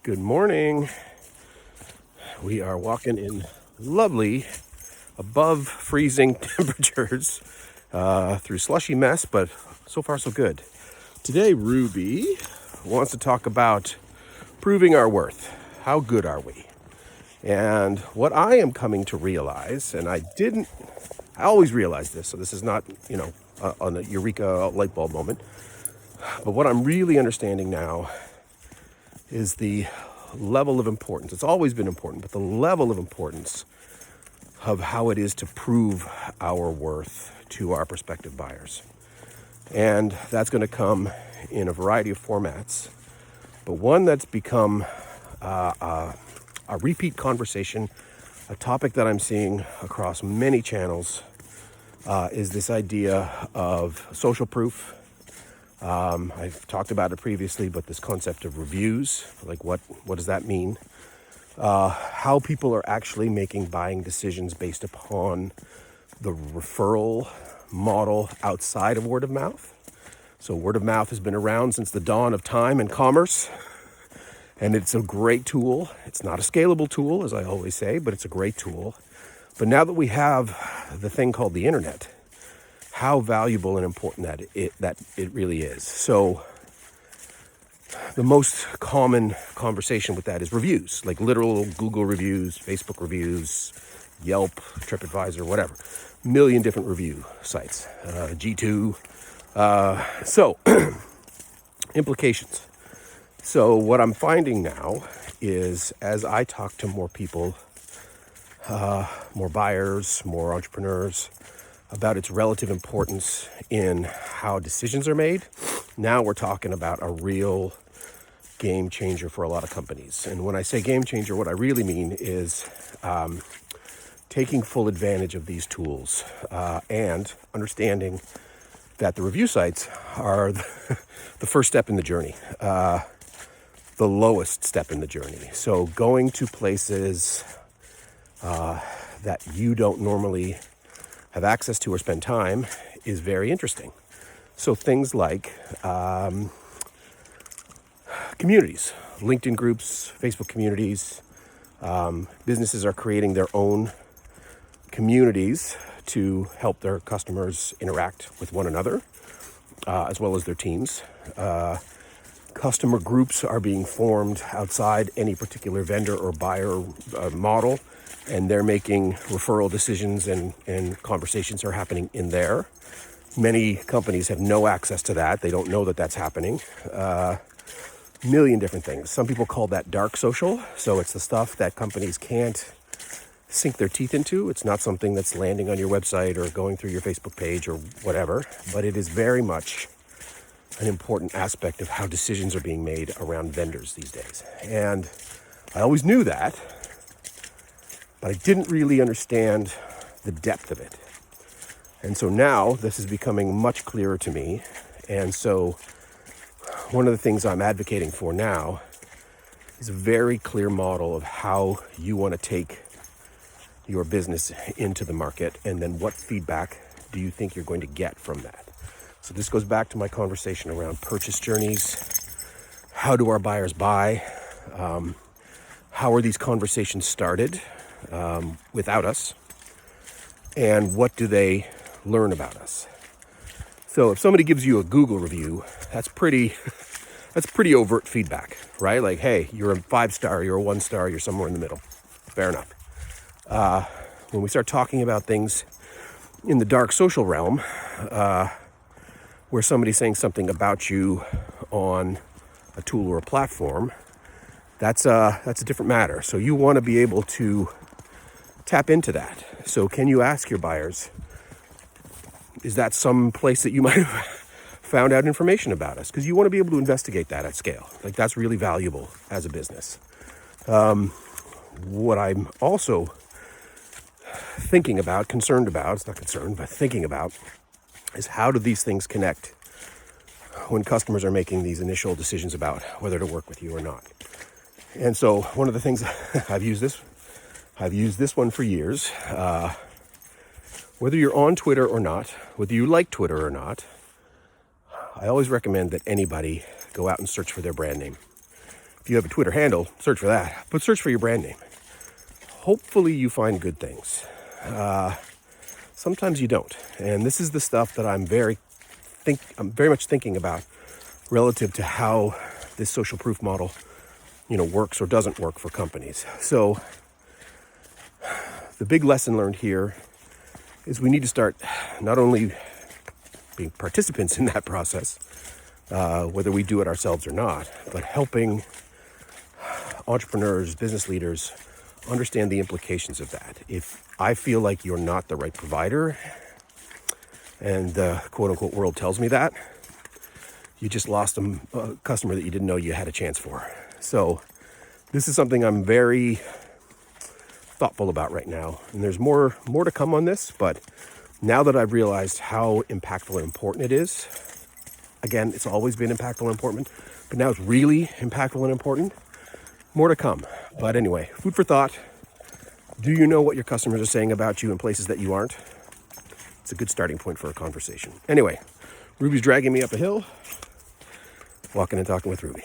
Good morning. We are walking in lovely, above freezing temperatures through slushy mess, but so far so good. Today, Ruby wants to talk about proving our worth. How good are we? And what I am coming to realize, and I always realized this, so this is not, a eureka light bulb moment, but what I'm really understanding now is the level of importance. It's always been important, but the level of importance of how it is to prove our worth to our prospective buyers. And that's going to come in a variety of formats, but one that's become a repeat conversation, a topic that I'm seeing across many channels, is this idea of social proof. I've talked about it previously, but this concept of reviews, like what does that mean? How people are actually making buying decisions based upon the referral model outside of word of mouth. So word of mouth has been around since the dawn of time and commerce, and it's a great tool. It's not a scalable tool, as I always say, but it's a great tool. But now that we have the thing called the internet, how valuable and important that it really is. So the most common conversation with that is reviews, like literal Google reviews, Facebook reviews, Yelp, TripAdvisor, whatever. Million different review sites, G2. So implications. So what I'm finding now is as I talk to more people, more buyers, more entrepreneurs, about its relative importance in how decisions are made. Now we're talking about a real game changer for a lot of companies. And when I say game changer, what I really mean is taking full advantage of these tools and understanding that the review sites are the first step in the journey, the lowest step in the journey. So going to places that you don't normally have access to or spend time is very interesting. So things like communities, LinkedIn groups, Facebook communities. Businesses are creating their own communities to help their customers interact with one another, as well as their teams. Customer groups are being formed outside any particular vendor or buyer model, and they're making referral decisions and conversations are happening in there. Many companies have no access to that. They don't know that that's happening. Million different things. Some people call that dark social. So it's the stuff that companies can't sink their teeth into. It's not something that's landing on your website or going through your Facebook page or whatever, but it is very much an important aspect of how decisions are being made around vendors these days. And I always knew that, but I didn't really understand the depth of it. And so now this is becoming much clearer to me. And so one of the things I'm advocating for now is a very clear model of how you want to take your business into the market, and then what feedback do you think you're going to get from that. So this goes back to my conversation around purchase journeys. How do our buyers buy? How are these conversations started without us? And what do they learn about us? So if somebody gives you a Google review, that's pretty overt feedback, right? Like, hey, you're a 5-star, you're a 1-star, you're somewhere in the middle. Fair enough. When we start talking about things in the dark social realm, where somebody's saying something about you on a tool or a platform, that's a different matter. So you want to be able to tap into that. So can you ask your buyers, is that some place that you might have found out information about us? Because you want to be able to investigate that at scale. Like, that's really valuable as a business. What I'm also thinking about, concerned about, it's not concerned, but thinking about, is how do these things connect when customers are making these initial decisions about whether to work with you or not. And so one of the things, I've used this one for years. Whether you're on Twitter or not, whether you like Twitter or not, I always recommend that anybody go out and search for their brand name. If you have a Twitter handle, search for that, but search for your brand name. Hopefully you find good things. Sometimes you don't. And this is the stuff that I'm very much thinking about relative to how this social proof model, works or doesn't work for companies. So the big lesson learned here is we need to start not only being participants in that process, whether we do it ourselves or not, but helping entrepreneurs, business leaders understand the implications of that. If I feel like you're not the right provider, and the quote-unquote world tells me that, you just lost a customer that you didn't know you had a chance for. So this is something I'm very thoughtful about right now. And there's more to come on this, but now that I've realized how impactful and important it is, again, it's always been impactful and important, but now it's really impactful and important. More to come. But anyway, food for thought. Do you know what your customers are saying about you in places that you aren't? It's a good starting point for a conversation. Anyway, Ruby's dragging me up a hill. Walking and talking with Ruby.